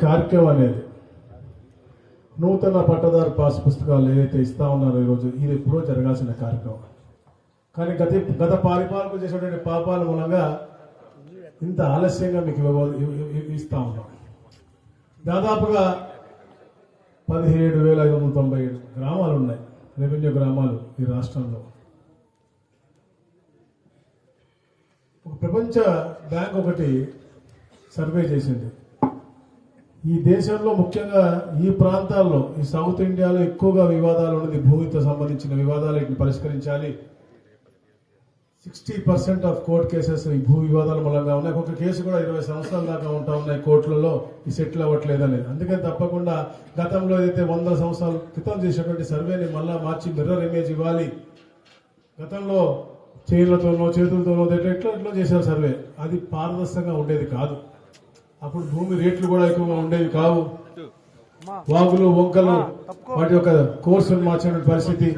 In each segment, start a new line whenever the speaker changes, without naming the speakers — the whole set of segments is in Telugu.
కార్యక్రమం అనేది నూతన పట్టదారు పాస్ పుస్తకాలు ఏదైతే ఇస్తా ఉన్నారో ఈరోజు ఇది ఎప్పుడో జరగాల్సిన కార్యక్రమం. కానీ గత పరిపాలకులు చేసినటువంటి పాపాల మూలంగా ఇంత ఆలస్యంగా మీకు ఇస్తా ఉన్నాం. దాదాపుగా 17,597 గ్రామాలు ఉన్నాయి, రెవెన్యూ గ్రామాలు ఈ రాష్ట్రంలో. ఒక ప్రపంచ బ్యాంక్ ఒకటి సర్వే చేసింది. ఈ దేశంలో ముఖ్యంగా ఈ ప్రాంతాల్లో, ఈ సౌత్ ఇండియాలో ఎక్కువగా వివాదాలు ఉన్నది భూమితో సంబంధించిన వివాదాలు, వీటిని పరిష్కరించాలి. 60% ఆఫ్ కోర్ట్ కేసెస్ ఈ భూ వివాదాల మూలంగా ఉన్నాయి. ఒక కేసు కూడా 20 సంవత్సరాల దాకా ఉంటా ఉన్నాయి కోర్టులలో, ఈ సెటిల్ అవ్వట్లేదు అనేది. అందుకని తప్పకుండా గతంలో ఏదైతే 100 సంవత్సరాల క్రితం చేసినటువంటి సర్వేని మళ్ళా మార్చి మిర్రర్ ఇమేజ్ ఇవ్వాలి. గతంలో చేతులతోనో ఎట్లా చేశారు సర్వే, అది పారదర్శకంగా ఉండేది కాదు. అప్పుడు భూమి రేట్లు కూడా ఎక్కువగా ఉండేవి కావు. వాగులు వంకలు వాటి యొక్క కోర్సును మార్చిన పరిస్థితి,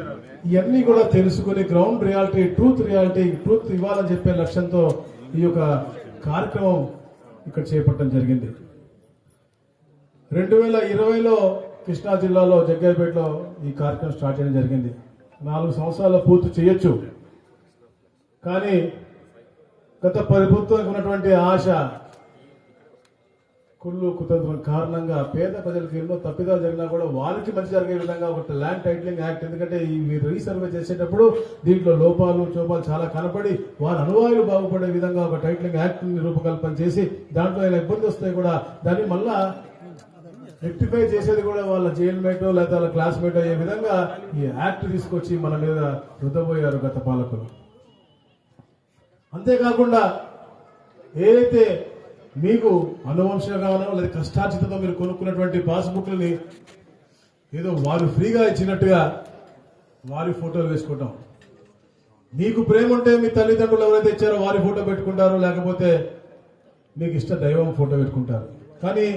ఇవన్నీ కూడా తెలుసుకుని గ్రౌండ్ రియాలిటీ, ట్రూత్ ఇవ్వాలని చెప్పే లక్ష్యంతో ఈ యొక్క కార్యక్రమం ఇక్కడ చేపట్టడం జరిగింది. 2020లో కృష్ణా జిల్లాలో జగ్గయ్యపేటలో ఈ కార్యక్రమం స్టార్ట్ చేయడం జరిగింది. 4 సంవత్సరాల్లో పూర్తి చేయొచ్చు. కానీ గత ప్రభుత్వం ఉన్నటువంటి ఆశ, కుళ్ళు కుతంత్రం కారణంగా పేద ప్రజలకు ఎన్నో తప్పిదాలు జరిగినా కూడా వారికి మంచి జరిగే విధంగా ఒక ల్యాండ్ టైటిలింగ్ యాక్ట్, ఎందుకంటే ఈ రీసర్వే చేసేటప్పుడు దీంట్లో లోపాలు చోపాలు చాలా కనపడి వారి అనువాయులు బాగుపడే విధంగా ఒక టైటిలింగ్ యాక్ట్ రూపకల్పన చేసి దాంట్లో ఏమైనా ఇబ్బంది వస్తే కూడా దాన్ని మళ్ళా రెక్టిఫై చేసేది కూడా వాళ్ళ జైల్ మేటో లేదా వాళ్ళ క్లాస్మేట్ అయ్యే విధంగా ఈ యాక్ట్ తీసుకొచ్చి మన మీద రుద్దబోయారు గత పాలకులు. అంతేకాకుండా ఏదైతే మీకు అనువంశంగానో లేదా కష్టార్జితంతో మీరు కొనుక్కున్నటువంటి పాస్బుక్లని ఏదో వారు ఫ్రీగా ఇచ్చినట్టుగా వారి ఫోటోలు వేసుకుంటాం. మీకు ప్రేమ ఉంటే మీ తల్లిదండ్రులు ఎవరైతే ఇచ్చారో వారి ఫోటో పెట్టుకుంటారు, లేకపోతే మీకు ఇష్ట దైవం ఫోటో పెట్టుకుంటారు. కానీ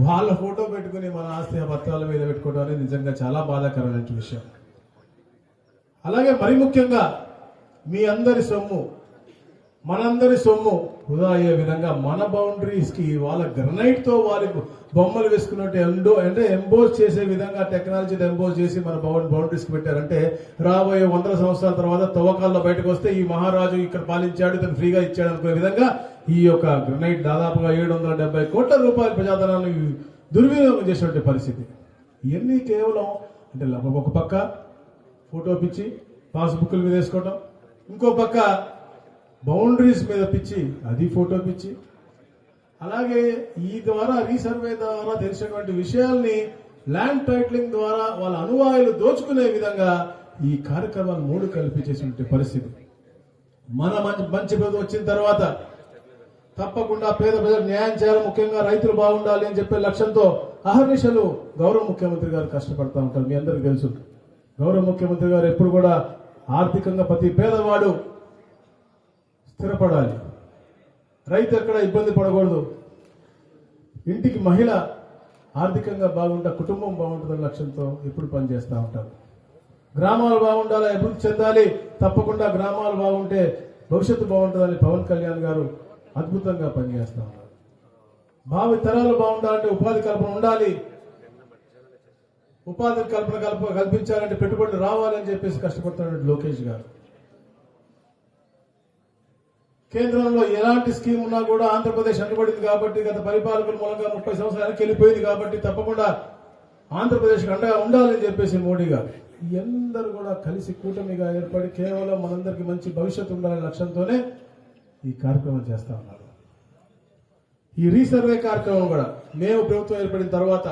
వాళ్ళ ఫోటో పెట్టుకుని మన ఆస్తి పత్రాల మీద పెట్టుకోవడం అనేది నిజంగా చాలా బాధాకరమైన విషయం. అలాగే మరి ముఖ్యంగా మీ అందరి సొమ్ము, మనందరి సొమ్ము వృధా అయ్యే విధంగా మన బౌండరీస్ కి వాళ్ళ గ్రనైట్ తో వారి బొమ్మలు వేసుకున్నట్టు అంటే ఎంబోజ్ చేసే విధంగా టెక్నాలజీని ఎంబోజ్ చేసి మన బౌండరీస్ కి పెట్టారంటే రాబోయే 100 సంవత్సరాల తర్వాత తవ్వకాల్లో బయటకు వస్తే ఈ మహారాజు ఇక్కడ పాలించాడు, తను ఫ్రీగా ఇచ్చాడు అనుకునే విధంగా ఈ యొక్క గ్రనైట్ దాదాపుగా 770 కోట్ల రూపాయల ప్రజాధనాన్ని దుర్వినియోగం చేసినటువంటి పరిస్థితి. ఇవన్నీ కేవలం అంటే ఒక పక్క ఫోటో పిచ్చి పాస్బుక్ల మీద వేసుకోవటం, ఇంకో పక్క బౌండరీస్ మీద పిచ్చి, అది ఫోటో పిచ్చి. అలాగే ఈ ద్వారా రీసర్వే ద్వారా తెలిసినటువంటి విషయాల్ని ల్యాండ్ టైటిలింగ్ ద్వారా వాళ్ళ అనువాయులు దోచుకునే విధంగా ఈ కార్యక్రమాలు 3 కలిపి చేసినటువంటి పరిస్థితి. మన మంచి ప్రభుత్వం వచ్చిన తర్వాత తప్పకుండా పేద ప్రజలకు న్యాయం చేయాలి, ముఖ్యంగా రైతులు బాగుండాలి అని చెప్పే లక్ష్యంతో అహర్నిశలు గౌరవ ముఖ్యమంత్రి గారు కష్టపడతా ఉంటారు. మీ అందరికీ తెలుసు, గౌరవ ముఖ్యమంత్రి గారు ఎప్పుడు కూడా ఆర్థికంగా ప్రతి పేదవాడు స్థిరపడాలి, రైతు ఎక్కడ ఇబ్బంది పడకూడదు, ఇంటికి మహిళ ఆర్థికంగా బాగుంటా కుటుంబం బాగుంటుందన్న లక్ష్యంతో ఎప్పుడు పనిచేస్తూ ఉంటారు. గ్రామాలు బాగుండాలి, అభివృద్ధి చెందాలి, తప్పకుండా గ్రామాలు బాగుంటే భవిష్యత్తు బాగుంటుందని పవన్ కళ్యాణ్ గారు అద్భుతంగా పనిచేస్తూ ఉన్నారు. భావి తరాలు బాగుండాలంటే ఉపాధి కల్పన ఉండాలి, ఉపాధి కల్పించాలంటే పెట్టుబడులు రావాలని చెప్పేసి కష్టపడుతున్నటువంటి లోకేష్ గారు. కేంద్రంలో ఎలాంటి స్కీమ్ ఉన్నా కూడా ఆంధ్రప్రదేశ్ అడ్డుపడింది కాబట్టి, గత పరిపాలకుల మూలంగా 30 సంవత్సరాలకు వెళ్ళిపోయింది కాబట్టి తప్పకుండా ఆంధ్రప్రదేశ్ అండగా ఉండాలని చెప్పేసి మోడీ గారు అందరూ కూడా కలిసి కూటమిగా ఏర్పడి కేవలం మనందరికీ మంచి భవిష్యత్తు ఉండాలనే లక్ష్యంతోనే ఈ కార్యక్రమం చేస్తా ఉన్నారు. ఈ రీసర్వే కార్యక్రమం కూడా మేము ప్రభుత్వం ఏర్పడిన తర్వాత,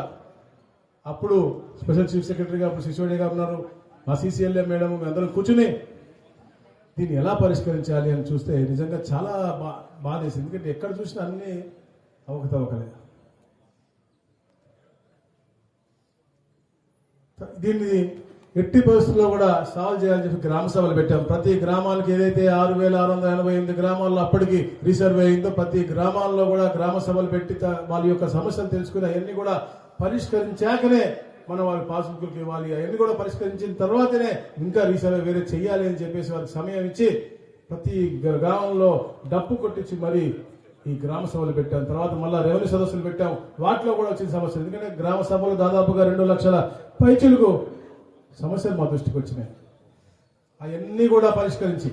అప్పుడు స్పెషల్ చీఫ్ సెక్రటరీగా అప్పుడు సిసోడియా గారు ఉన్నారు, మా సిసిఎల్ఏ మేడం, అందరం కూర్చుని దీన్ని ఎలా పరిష్కరించాలి అని చూస్తే నిజంగా చాలా బాధేసింది. ఎందుకంటే ఎక్కడ చూసినా అన్ని అవకతవకలే. దీన్ని ఎట్టి పరిస్థితుల్లో కూడా సాల్వ్ చేయాలని చెప్పి గ్రామ సభలు పెట్టాం. ప్రతి గ్రామానికి ఏదైతే 6,688 గ్రామాల్లో అప్పటికి రీసర్వే అయిందో ప్రతి గ్రామాల్లో కూడా గ్రామ సభలు పెట్టి వాళ్ళ యొక్క సమస్యలు తెలుసుకుని అవన్నీ కూడా పరిష్కరించాకనే మనం వారి పాస్బుక్లకు ఇవ్వాలి. అవన్నీ కూడా పరిష్కరించిన తర్వాతనే ఇంకా రీసర్వే వేరే చెయ్యాలి అని చెప్పేసి వారికి సమయం ఇచ్చి ప్రతి గ్రామంలో డప్పు కొట్టించి మరి ఈ గ్రామ సభలు పెట్టాం, తర్వాత మళ్ళా రెవెన్యూ సదస్సులు పెట్టాం. వాటిలో కూడా వచ్చిన సమస్యలు, ఎందుకంటే గ్రామ సభలు దాదాపుగా 2 లక్షల పైచిలుకు సమస్యలు మా దృష్టికి వచ్చినాయి. అవన్నీ కూడా పరిష్కరించి,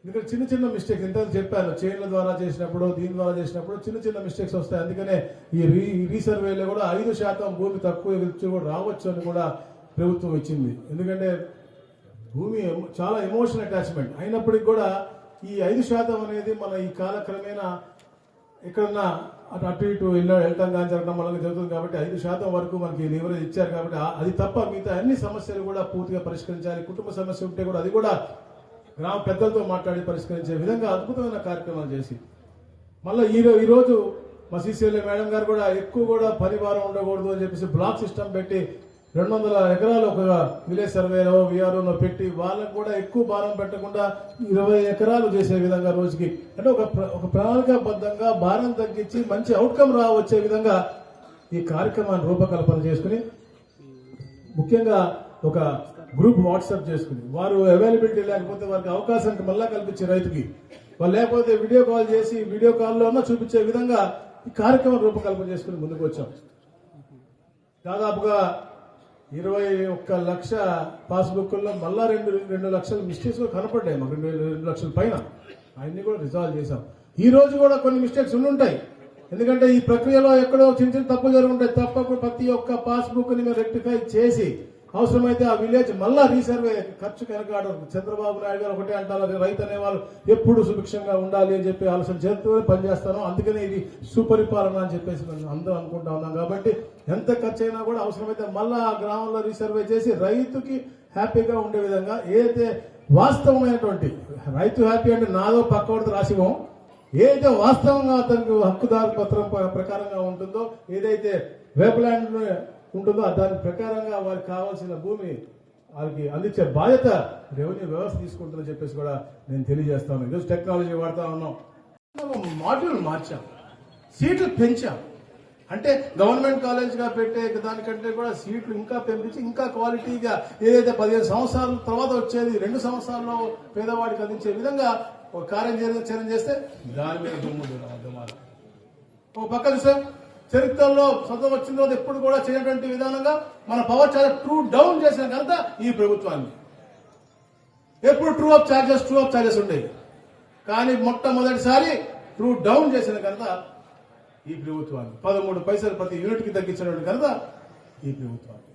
ఎందుకంటే చిన్న చిన్న మిస్టేక్స్ ఇంత చెప్పాను, చైన్ల ద్వారా చేసినప్పుడు దీని ద్వారా చేసినప్పుడు చిన్న చిన్న మిస్టేక్స్ వస్తాయి. అందుకనే ఈ రీసర్వేలో కూడా 5% భూమి తక్కువ కూడా రావచ్చు అని కూడా ప్రభుత్వం ఇచ్చింది. ఎందుకంటే భూమి చాలా ఎమోషనల్ అటాచ్మెంట్ అయినప్పటికీ కూడా ఈ 5% అనేది మన ఈ కాలక్రమేణా ఎక్కడన్నా అటు ఇటు వెళ్ళటం కానీ జరగడం వల్ల జరుగుతుంది. కాబట్టి 5% వరకు మనకి లీవరేజ్ ఇచ్చారు. కాబట్టి అది తప్ప మిగతా అన్ని సమస్యలు కూడా పూర్తిగా పరిష్కరించాలి. కుటుంబ సమస్య ఉంటే కూడా అది కూడా గ్రామ పెద్దలతో మాట్లాడి పరిష్కరించే విధంగా అద్భుతమైన కార్యక్రమాలు చేసి, మళ్ళీ ఈరోజు మా సిసిఎల్ఏ మేడం గారు కూడా ఎక్కువ కూడా పని భారం ఉండకూడదు అని చెప్పేసి బ్లాక్ సిస్టమ్ పెట్టి 200 ఎకరాలు ఒక విలేజ్ సర్వేలో విఆర్ఓలో పెట్టి వాళ్ళకు కూడా ఎక్కువ భారం పెట్టకుండా 20 ఎకరాలు చేసే విధంగా రోజుకి, అంటే ఒక ప్రణాళికాబద్ధంగా భారం తగ్గించి మంచి అవుట్కమ్ వచ్చే విధంగా ఈ కార్యక్రమాన్ని రూపకల్పన చేసుకుని, ముఖ్యంగా ఒక గ్రూప్ వాట్సాప్ చేసుకుని, వారు అవైలబిలిటీ లేకపోతే వారికి అవకాశం మళ్ళా కల్పించే రైతుకి, వాళ్ళు లేకపోతే వీడియో కాల్ చేసి వీడియో కాల్లోనే చూపించే విధంగా ఈ కార్యక్రమం రూపకల్పన చేసుకుని ముందుకు వచ్చాం. దాదాపుగా 21 లక్ష పాస్బుక్ల్లో మళ్ళా 2 లక్షల మిస్టేక్స్ కనపడ్డాయి మాకు, 2 లక్షల పైన. అవన్నీ కూడా రిజాల్వ్ చేశాం. ఈ రోజు కూడా కొన్ని మిస్టేక్స్ ఉండుంటాయి, ఎందుకంటే ఈ ప్రక్రియలో ఎక్కడో చిన్న చిన్న తప్పులు జరుగుంటాయి. తప్పకుండా ప్రతి ఒక్క పాస్బుక్ ని మేము రెక్టిఫై చేసి అవసరమైతే ఆ విలేజ్ మళ్ళా రీసర్వే ఖర్చు వెనకాడరు. చంద్రబాబు నాయుడు గారు ఒకటే అంటారు, రైతు అనేవాళ్ళు ఎప్పుడు సుభిక్షంగా ఉండాలి అని చెప్పి ఆలోచన చేస్తూ పనిచేస్తాను. అందుకనే ఇది సుపరిపాలన అని చెప్పేసి మేము అందరం అనుకుంటా ఉన్నాం. కాబట్టి ఎంత ఖర్చు అయినా కూడా అవసరమైతే మళ్ళా ఆ గ్రామంలో రీసర్వే చేసి రైతుకి హ్యాపీగా ఉండే విధంగా, ఏదైతే వాస్తవమైనటువంటి రైతు హ్యాపీ అంటే నాదో పక్కవాడితో రాసిమో, ఏదైతే వాస్తవంగా అతనికి హక్కుదారు పత్రం ప్రకారంగా ఉంటుందో, ఏదైతే వేపల్యాండ్ ఉంటుందో దాని ప్రకారంగా వారికి కావాల్సిన భూమి వారికి అందించే బాధ్యత రెవెన్యూ వ్యవస్థ తీసుకుంటుందని చెప్పేసి కూడా నేను తెలియజేస్తాను. ఈరోజు టెక్నాలజీ వాడుతా ఉన్నాం, మాడ్యూల్ మార్చాం, సీట్లు పెంచాం. అంటే గవర్నమెంట్ కాలేజ్గా పెట్టే దానికంటే కూడా సీట్లు ఇంకా పెంపించి ఇంకా క్వాలిటీగా, ఏదైతే 15 సంవత్సరాల తర్వాత వచ్చేది 2 సంవత్సరాల్లో పేదవాడికి అందించే విధంగా ఒక కార్యాచరణ చేస్తే దాని మీద దుమ్మాలి. ఒక పక్క చూసా చరిత్రలో స్వతం వచ్చిన రోజు ఎప్పుడు కూడా చేయనటువంటి విధానంగా మన పవర్ చాలా ట్రూ డౌన్ చేసిన కనుక ఈ ప్రభుత్వాన్ని, ఎప్పుడు ట్రూ అప్ చార్జెస్ ఉండేవి, కానీ మొట్టమొదటిసారి ట్రూ డౌన్ చేసిన కనుక ఈ ప్రభుత్వాన్ని 13 పైసలు ప్రతి యూనిట్ కి తగ్గించినటువంటి కనుక ఈ ప్రభుత్వాన్ని,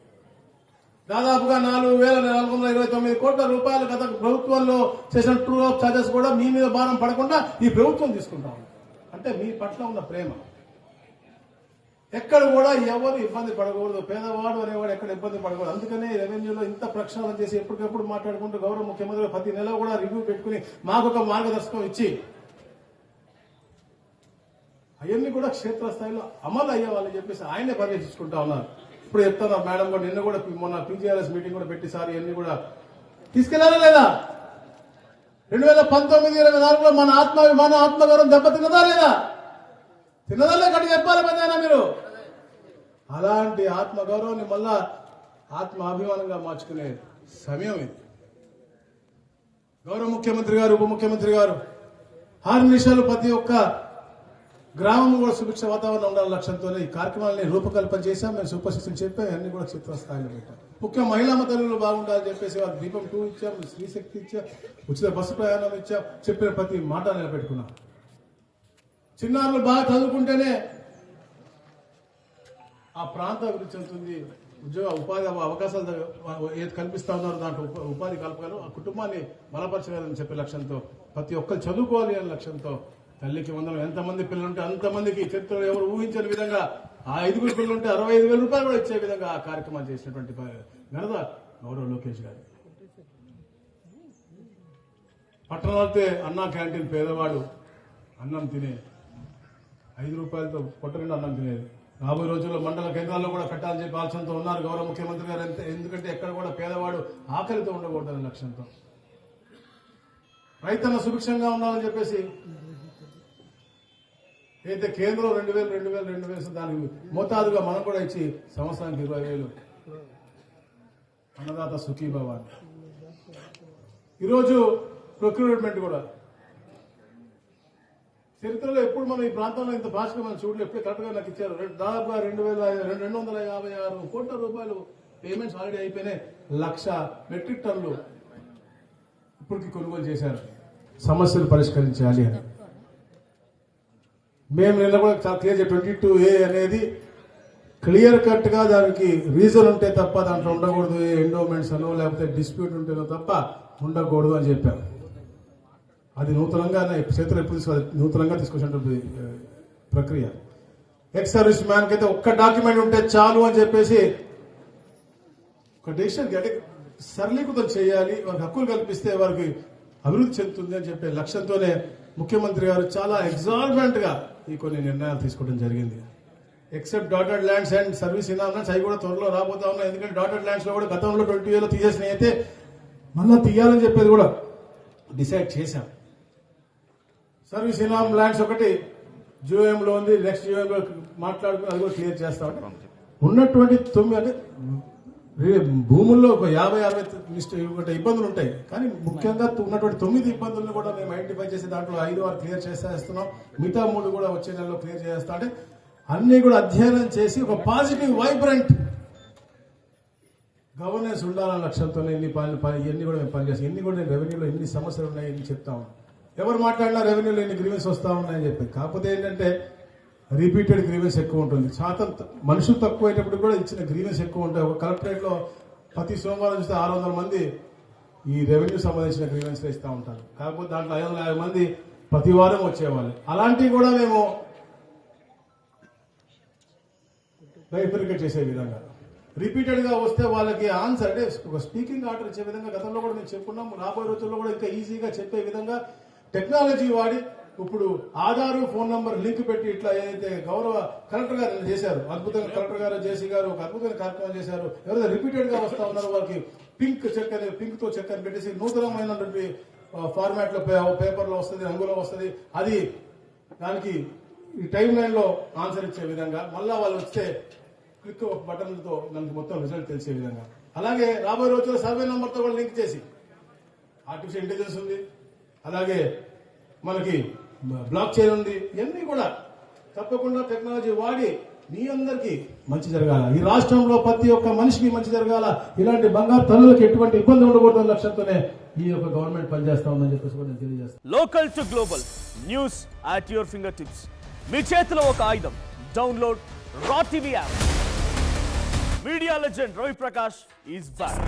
దాదాపుగా 4,429 కోట్ల రూపాయలు గత ప్రభుత్వంలో చేసిన ట్రూ అప్ చార్జెస్ కూడా మీ మీద భారం పడకుండా ఈ ప్రభుత్వం తీసుకుంటాం. అంటే మీ పట్ల ఉన్న ప్రేమ, ఎక్కడ కూడా ఎవరు ఇబ్బంది పడకూడదు, పేదవాడు అనేవాడు ఎక్కడ ఇబ్బంది పడకూడదు. అందుకనే రెవెన్యూలో ఇంత ప్రక్షాళన చేసి ఎప్పటికప్పుడు మాట్లాడుకుంటూ గౌరవ ముఖ్యమంత్రి ప్రతి నెల కూడా రివ్యూ పెట్టుకుని మాకు ఒక మార్గదర్శకం ఇచ్చి అవన్నీ కూడా క్షేత్రస్థాయిలో అమలు అయ్యేవాళ్ళని చెప్పేసి ఆయనే పర్యవేక్షించుకుంటా ఉన్నారు. ఇప్పుడు చెప్తాను మేడం కూడా, నిన్న కూడా మొన్న పీజీఆర్ఎస్ మీటింగ్ కూడా పెట్టి సార్ ఇవన్నీ కూడా తీసుకెళ్లారా లేదా, 2019-24లో మన ఆత్మగౌరవం దెబ్బతిన్నదా లేదా, తిన్నదల్లే కట్టి చెప్పాలి పెద్దనా మీరు. అలాంటి ఆత్మగౌరవాన్ని మళ్ళా ఆత్మాభిమానంగా మార్చుకునే సమయం ఇది. గౌరవ ముఖ్యమంత్రి గారు, ఉప ముఖ్యమంత్రి గారు 6 నిమిషాలు ప్రతి ఒక్క గ్రామం కూడా సుభిక్ష వాతావరణం ఉండాలని లక్ష్యంతోనే ఈ కార్యక్రమాలని రూపకల్పన చేశాం. మేము సూపర్ సిక్స్ చెప్పాం, అన్ని కూడా క్షేత్రస్థాయిలో పెట్టాం. ముఖ్యంగా మహిళా తల్లులు బాగుండాలని చెప్పేసి వారికి దీపం 2 ఇచ్చాం, స్త్రీశక్తి ఇచ్చాం, ఉచిత బస్సు ప్రయాణం ఇచ్చాం, చెప్పిన ప్రతి మాట నిలబెట్టుకున్నాం. చిన్నారులు బాగా చదువుకుంటేనే ఆ ప్రాంత అభివృద్ధి చెందుతుంది, ఉద్యోగ ఉపాధి అవకాశాలు ఏది కల్పిస్తా ఉన్నారో దాంట్లో ఉపాధి కల్పగలరు, ఆ కుటుంబాన్ని బలపరచగలని చెప్పే లక్ష్యంతో, ప్రతి ఒక్కరు చదువుకోవాలి అనే లక్ష్యంతో తల్లికి వందనం, ఎంతమంది పిల్లలుంటే అంతమందికి చరిత్రలో ఎవరు ఊహించని విధంగా ఆ 5 పిల్లలుంటే 65,000 రూపాయలు కూడా ఇచ్చే విధంగా ఆ కార్యక్రమాలు చేసినటువంటి ఘనత గౌరవ లోకేష్ గారు. పట్టణాలతో అన్నా క్యాంటీన్, పేదవాడు అన్నం తినే 5 రూపాయలతో పొట్టనిండా అన్నం తినేది. రాబోయే రోజుల్లో మండల కేంద్రాల్లో కూడా కట్టాలని చెప్పి ఆలోచనతో ఉన్నారు గౌరవ ముఖ్యమంత్రి గారు. ఎందుకంటే ఎక్కడ కూడా పేదవాడు ఆకలితో ఉండకూడదనే లక్ష్యంతో, రైతన్న సుభిక్షంగా ఉండాలని చెప్పేసి అయితే కేంద్రం 2,000 దానికి మోతాదుగా మనం కూడా ఇచ్చి సంవత్సరానికి 20,000 అన్నదాత సుఖీభవ. ఈరోజు ప్రొక్యూర్మెంట్ కూడా చరిత్రలో ఎప్పుడు మనం ఈ ప్రాంతంలో ఇంత భాషగా మనం చూడలేదు. ఎప్పుడు కరెక్ట్గా నాకు ఇచ్చారు. దాదాపుగా 2,256 కోట్ల రూపాయలు పేమెంట్స్ ఆల్రెడీ అయిపోయినాయి. 1,00,000 మెట్రిక్ టన్నులు ఇప్పటికి కొనుగోలు చేశారు. సమస్యలు పరిష్కరించాలి అని మేము నిన్న కూడా చాలా క్లియర్ 22A అనేది క్లియర్ కట్ గా దానికి రీజన్ ఉంటే తప్ప దాంట్లో ఉండకూడదు. ఎండోమెంట్స్ అనో లేకపోతే డిస్ప్యూట్ ఉంటేనో తప్ప ఉండకూడదు అని చెప్పాం. అది నూతనంగా చేతులు ఎప్పుడు నూతనంగా తీసుకొచ్చినటువంటి ప్రక్రియ. ఎక్స్ సర్వీస్ మ్యాన్ కి అయితే ఒక్క డాక్యుమెంట్ ఉంటే చాలు అని చెప్పేసి ఒక డెసిషన్ సరళీకృతం చేయాలి. వారికి హక్కులు కల్పిస్తే వారికి అభివృద్ధి చెందుతుంది అని చెప్పే లక్ష్యంతోనే ముఖ్యమంత్రి గారు చాలా ఎగ్జార్బెంట్ గా ఈ కొన్ని నిర్ణయాలు తీసుకోవడం జరిగింది. Except dotted lands and service ఇనామ్స్ అవి కూడా త్వరలో రాబోతా ఉన్నాయి. ఎందుకంటే డాటెడ్ ల్యాండ్స్ లో కూడా గతంలో 20A తీసేసినవి అయితే మళ్ళీ తీయాలని చెప్పేది కూడా డిసైడ్ చేశాం. సర్వీస్ ఇనామ్ ల్యాండ్స్ ఒకటి GOM లో ఉంది. నెక్స్ట్ GOM లో మాట్లాడుకుని అది కూడా క్లియర్ చేస్తా ఉంటాం. ఉన్నటువంటి 9 అంటే భూముల్లో ఒక 50-60 ఇబ్బందులు ఉంటాయి. కానీ ముఖ్యంగా ఉన్నటువంటి 9 ఇబ్బందులను కూడా మేము ఐడెంటిఫై చేసి దాంట్లో 5 క్లియర్ చేసేస్తున్నాం. మిగతా 3 కూడా వచ్చే నెలలో క్లియర్ చేస్తా. అంటే అన్ని కూడా అధ్యయనం చేసి ఒక పాజిటివ్ వైబ్రెంట్ గవర్నెన్స్ ఉండాలన్న లక్ష్యంతో ఇవన్నీ కూడా మేము పనిచేస్తాం. ఎన్ని కూడా రెవెన్యూలో ఎన్ని సమస్యలు ఉన్నాయి ఎన్ని చెప్తా ఉన్నాం. ఎవరు మాట్లాడినా రెవెన్యూలో ఎన్ని గ్రీవెన్స్ వస్తా ఉన్నాయని చెప్పి. కాకపోతే ఏంటంటే రిపీటెడ్ గ్రీవెన్స్ ఎక్కువ ఉంటుంది. శాతం మనుషులు తక్కువ అయినప్పుడు కూడా ఇచ్చిన గ్రీవెన్స్ ఎక్కువ ఉంటాయి. ఒక కలెక్టరేట్ లో ప్రతి సోమవారం చూస్తే 600 మంది ఈ రెవెన్యూ సంబంధించిన గ్రీవెన్స్ ఇస్తా ఉంటారు. కాకపోతే దాంట్లో 550 మంది ప్రతి వారం వచ్చేవాళ్ళు. అలాంటివి కూడా మేము బైఫర్కేట్ చేసే విధంగా రిపీటెడ్ గా వస్తే వాళ్ళకి ఆన్సర్ అంటే ఒక స్పీకింగ్ ఆర్డర్ ఇచ్చే విధంగా గతంలో కూడా మేము చెప్పుకున్నాం. రాబోయే రోజుల్లో కూడా ఇంకా ఈజీగా చెప్పే విధంగా టెక్నాలజీ వాడి ఇప్పుడు ఆధార్ ఫోన్ నంబర్ లింక్ పెట్టి ఇట్లా ఏదైతే గౌరవ కలెక్టర్ గారు చేశారు, అద్భుతంగా కలెక్టర్ గారు జేసీ గారు ఒక అద్భుతమైన కార్యక్రమం చేశారు. ఎవరైతే రిపీటెడ్ గా వస్తా ఉన్నారో వాళ్ళకి పింక్ తో చెక్ అని పెట్టేసి నూతనమైనటువంటి ఫార్మాట్ లో పేపర్ లో వస్తుంది, రంగులో వస్తుంది. అది దానికి ఈ టైం లైన్ లో ఆన్సర్ ఇచ్చే విధంగా మళ్ళా వాళ్ళు వస్తే క్లిక్ బటన్లతో మనకి మొత్తం రిజల్ట్ తెలిసే విధంగా. అలాగే రాబోయే రోజుల్లో సర్వే నంబర్ తో కూడా లింక్ చేసి ఆర్టిఫిషియల్ ఇంటెలిజెన్స్ ఉంది. అలాగే మనకి బ్లాక్ చైన్ ఉంది. ఇవన్నీ కూడా తప్పకుండా టెక్నాలజీ వాడి మీ అందరికీ మంచి జరగాల, ఈ రాష్ట్రంలో ప్రతి ఒక్క మనిషికి మంచి జరగాల, ఇలాంటి బంగారు తల్లులకు ఎటువంటి ఇబ్బంది ఉండకూడదు లక్ష్యంతోనే ఈ యొక్క గవర్నమెంట్ పనిచేస్తా ఉందని చెప్పేసి కూడా నేను తెలియజేస్తాను.
Local to global news at your finger tips. మీ చేతిలో ఒక ఆయుధం. Download Raw TV app. Media legend Ravi Prakash is back.